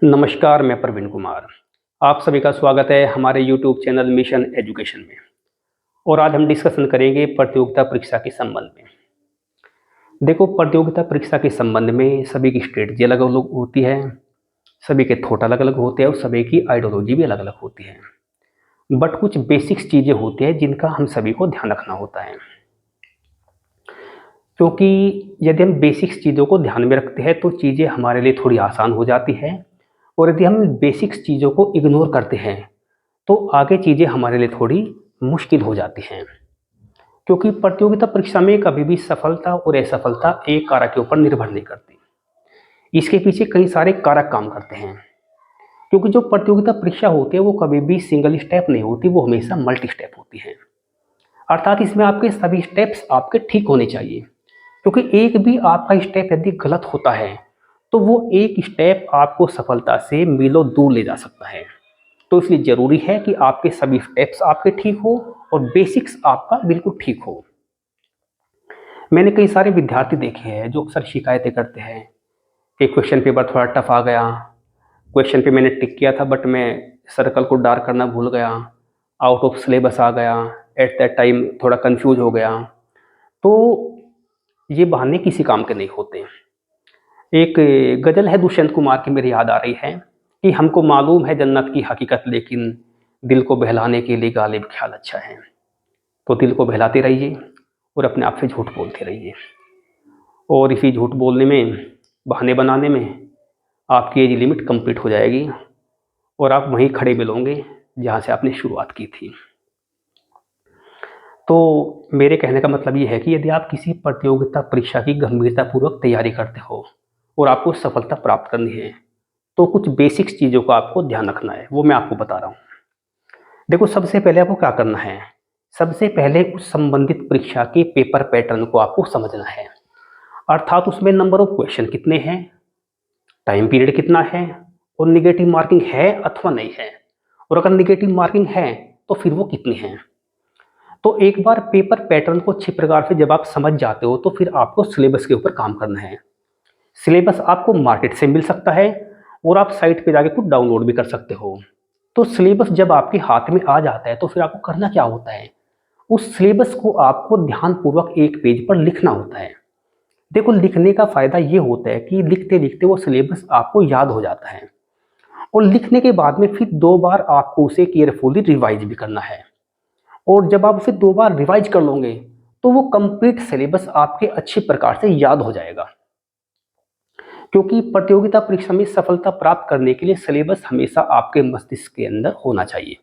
नमस्कार, मैं प्रवीण कुमार। आप सभी का स्वागत है हमारे यूट्यूब चैनल मिशन एजुकेशन में। और आज हम डिस्कशन करेंगे प्रतियोगिता परीक्षा के संबंध में। देखो, प्रतियोगिता परीक्षा के संबंध में सभी की स्ट्रेटजी अलग अलग होती है, सभी के थॉट अलग अलग होते हैं और सभी की आइडियोलॉजी भी अलग अलग होती है। बट कुछ बेसिक्स चीज़ें होती हैं जिनका हम सभी को ध्यान रखना होता है, क्योंकि यदि हम बेसिक्स चीज़ों को ध्यान में रखते हैं तो चीज़ें हमारे लिए थोड़ी आसान हो जाती है। और यदि हम बेसिक्स चीज़ों को इग्नोर करते हैं तो आगे चीज़ें हमारे लिए थोड़ी मुश्किल हो जाती हैं, क्योंकि प्रतियोगिता परीक्षा में कभी भी सफलता और असफलता एक कारक के ऊपर निर्भर नहीं करती। इसके पीछे कई सारे कारक काम करते हैं, क्योंकि जो प्रतियोगिता परीक्षा होती है वो कभी भी सिंगल स्टेप नहीं होती, वो हमेशा मल्टी स्टेप होती है। अर्थात इसमें आपके सभी स्टेप्स आपके ठीक होने चाहिए, क्योंकि एक भी आपका स्टेप यदि गलत होता है तो वो एक स्टेप आपको सफलता से मीलों दूर ले जा सकता है। तो इसलिए ज़रूरी है कि आपके सभी स्टेप्स आपके ठीक हो और बेसिक्स आपका बिल्कुल ठीक हो। मैंने कई सारे विद्यार्थी देखे हैं जो अक्सर शिकायतें करते हैं कि क्वेश्चन पेपर थोड़ा टफ आ गया, क्वेश्चन पे मैंने टिक किया था बट मैं सर्कल को डार्क करना भूल गया, आउट ऑफ सिलेबस आ गया, एट दैट टाइम थोड़ा कंफ्यूज हो गया। तो ये बहाने किसी काम के नहीं होते। एक गज़ल है दुष्यंत कुमार की मेरी याद आ रही है कि हमको मालूम है जन्नत की हकीकत, लेकिन दिल को बहलाने के लिए गालिब ख्याल अच्छा है। तो दिल को बहलाते रहिए और अपने आप से झूठ बोलते रहिए, और इसी झूठ बोलने में, बहाने बनाने में आपकी एज लिमिट कंप्लीट हो जाएगी और आप वहीं खड़े मिलोगे जहाँ से आपने शुरुआत की थी। तो मेरे कहने का मतलब ये है कि यदि आप किसी प्रतियोगिता परीक्षा की गंभीरतापूर्वक तैयारी करते हो और आपको सफलता प्राप्त करनी है तो कुछ बेसिक्स चीज़ों का आपको ध्यान रखना है, वो मैं आपको बता रहा हूँ। देखो, सबसे पहले आपको क्या करना है, सबसे पहले उस संबंधित परीक्षा के पेपर पैटर्न को आपको समझना है। अर्थात उसमें नंबर ऑफ क्वेश्चन कितने हैं, टाइम पीरियड कितना है, और निगेटिव मार्किंग है अथवा नहीं है, और अगर निगेटिव मार्किंग है तो फिर वो कितनी है। तो एक बार पेपर पैटर्न को अच्छी प्रकार से जब आप समझ जाते हो तो फिर आपको सिलेबस के ऊपर काम करना है। सिलेबस आपको मार्केट से मिल सकता है और आप साइट पे जाके खुद डाउनलोड भी कर सकते हो। तो सिलेबस जब आपके हाथ में आ जाता है तो फिर आपको करना क्या होता है, उस सिलेबस को आपको ध्यानपूर्वक एक पेज पर लिखना होता है। देखो, लिखने का फ़ायदा ये होता है कि लिखते लिखते वो सिलेबस आपको याद हो जाता है, और लिखने के बाद में फिर 2 बार आपको उसे केयरफुली रिवाइज भी करना है। और जब आप उसे 2 बार रिवाइज कर लोगे तो वो कंप्लीट सिलेबस आपके अच्छी प्रकार से याद हो जाएगा, क्योंकि प्रतियोगिता परीक्षा में सफलता प्राप्त करने के लिए सिलेबस हमेशा आपके मस्तिष्क के अंदर होना चाहिए।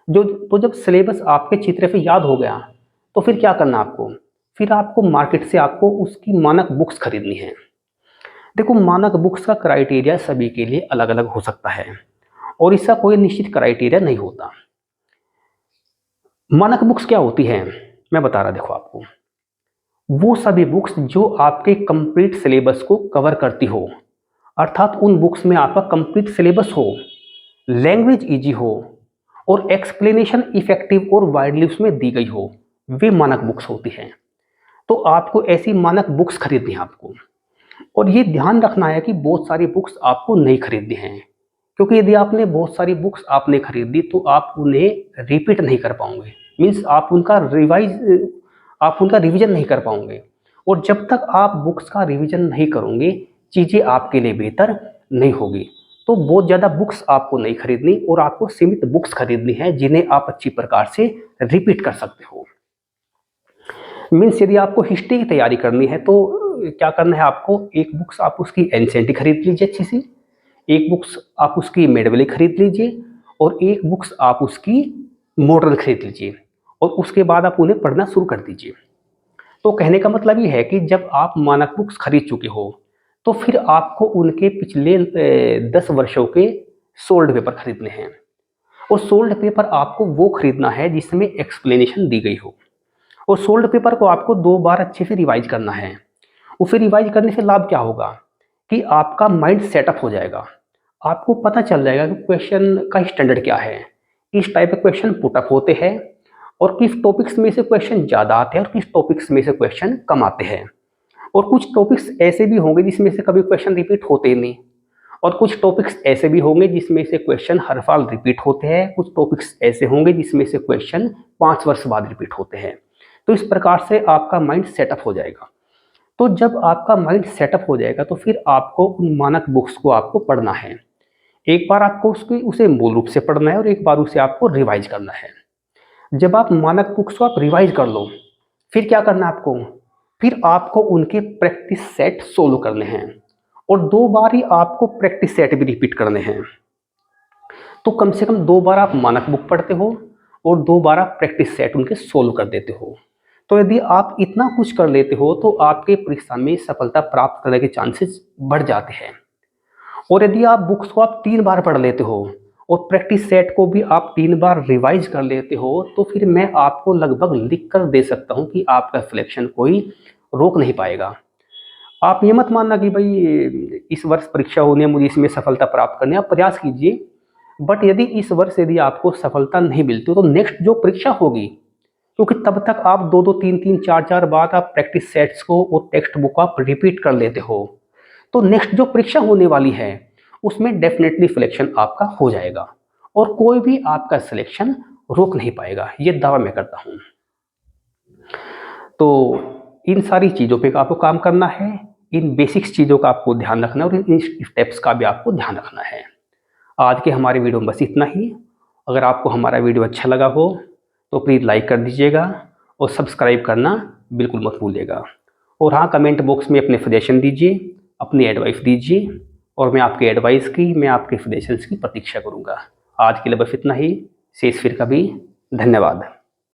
जब सिलेबस आपके चित्र पे याद हो गया तो फिर क्या करना आपको, फिर आपको मार्केट से आपको उसकी मानक बुक्स खरीदनी है। देखो, मानक बुक्स का क्राइटेरिया सभी के लिए अलग अलग हो सकता है और इसका कोई निश्चित क्राइटेरिया नहीं होता। मानक बुक्स क्या होती हैं, मैं बता रहा, देखो आपको, वो सभी बुक्स जो आपके कंप्लीट सिलेबस को कवर करती हो। अर्थात उन बुक्स में आपका कंप्लीट सिलेबस हो, लैंग्वेज इजी हो और एक्सप्लेनेशन इफेक्टिव और वाइडली उसमें दी गई हो, वे मानक बुक्स होती हैं। तो आपको ऐसी मानक बुक्स खरीदनी है आपको। और ये ध्यान रखना है कि बहुत सारी बुक्स आपको नहीं खरीदनी हैं, क्योंकि यदि आपने बहुत सारी बुक्स आपने खरीद दी तो आप उन्हें रिपीट नहीं कर पाओगे, मीन्स आप उनका रिवीजन नहीं कर पाओगे। और जब तक आप बुक्स का रिवीजन नहीं करोगे चीज़ें आपके लिए बेहतर नहीं होगी। तो बहुत ज़्यादा बुक्स आपको नहीं खरीदनी और आपको सीमित बुक्स खरीदनी है जिन्हें आप अच्छी प्रकार से रिपीट कर सकते हो। मीन्स यदि आपको हिस्ट्री की तैयारी करनी है तो क्या करना है आपको, एक बुक्स आप उसकी एंसेंट खरीद लीजिए अच्छी सी, एक बुक्स आप उसकी मेडवली खरीद लीजिए, और एक बुक्स आप उसकी मॉडर्न खरीद लीजिए, और उसके बाद आप उन्हें पढ़ना शुरू कर दीजिए। तो कहने का मतलब ये है कि जब आप मानक बुक्स खरीद चुके हो तो फिर आपको उनके पिछले 10 वर्षों के सोल्ड पेपर खरीदने हैं, और सोल्ड पेपर आपको वो खरीदना है जिसमें एक्सप्लेनेशन दी गई हो। और सोल्ड पेपर को आपको 2 बार अच्छे से रिवाइज करना है। उसे रिवाइज करने से लाभ क्या होगा कि आपका माइंड सेटअप हो जाएगा, आपको पता चल जाएगा कि क्वेश्चन का स्टैंडर्ड क्या है, किस टाइप के क्वेश्चन पुटअप होते हैं, और किस टॉपिक्स में से क्वेश्चन ज़्यादा आते हैं और किस टॉपिक्स में से क्वेश्चन कम आते हैं। और कुछ टॉपिक्स ऐसे भी होंगे जिसमें से कभी क्वेश्चन रिपीट होते ही नहीं, और कुछ टॉपिक्स ऐसे भी होंगे जिसमें से क्वेश्चन हर साल रिपीट होते हैं, कुछ टॉपिक्स ऐसे होंगे जिसमें से क्वेश्चन 5 वर्ष बाद रिपीट होते हैं। तो इस प्रकार से आपका माइंड सेटअप हो जाएगा। तो जब आपका माइंड सेटअप हो जाएगा तो फिर आपको उन मानक बुक्स को आपको पढ़ना है। एक बार आपको उसे मूल रूप से पढ़ना है और एक बार उसे आपको रिवाइज करना है। जब आप मानक बुक्स को आप रिवाइज कर लो, फिर क्या करना है आपको, फिर आपको उनके प्रैक्टिस सेट सोल्व करने हैं और 2 बार ही आपको प्रैक्टिस सेट भी रिपीट करने हैं। तो कम से कम 2 बार आप मानक बुक पढ़ते हो और 2 बार आप प्रैक्टिस सेट उनके सोल्व कर देते हो। तो यदि आप इतना कुछ कर लेते हो तो आपके परीक्षा में सफलता प्राप्त करने के चांसेस बढ़ जाते हैं। और यदि आप बुक्स को आप 3 बार पढ़ लेते हो और प्रैक्टिस सेट को भी आप 3 बार रिवाइज कर लेते हो, तो फिर मैं आपको लगभग लिख कर दे सकता हूँ कि आपका सिलेक्शन कोई रोक नहीं पाएगा। आप ये मत मानना कि भाई इस वर्ष परीक्षा होनी है, मुझे इसमें सफलता प्राप्त करनी है, आप प्रयास कीजिए। बट यदि इस वर्ष यदि आपको सफलता नहीं मिलती तो नेक्स्ट जो परीक्षा होगी, क्योंकि तब तक आप 2-2, 3-3, 4-4 बार आप प्रैक्टिस सेट्स को और टेक्स्ट बुक आप रिपीट कर लेते हो, तो नेक्स्ट जो परीक्षा होने वाली है उसमें डेफिनेटली सिलेक्शन आपका हो जाएगा और कोई भी आपका सिलेक्शन रोक नहीं पाएगा, ये दावा मैं करता हूँ। तो इन सारी चीज़ों पे आपको काम करना है, इन बेसिक्स चीज़ों का आपको ध्यान रखना है और इन स्टेप्स का भी आपको ध्यान रखना है। आज के हमारे वीडियो में बस इतना ही। अगर आपको हमारा वीडियो अच्छा लगा हो तो प्लीज़ लाइक कर दीजिएगा और सब्सक्राइब करना बिल्कुल मत भूलिएगा। और हाँ, कमेंट बॉक्स में अपने सजेशन दीजिए, अपनी एडवाइस दीजिए और मैं आपके एडवाइस की, मैं आपके सजेशंस की प्रतीक्षा करूँगा। आज के लिए बस इतना ही, शेष फिर कभी। धन्यवाद।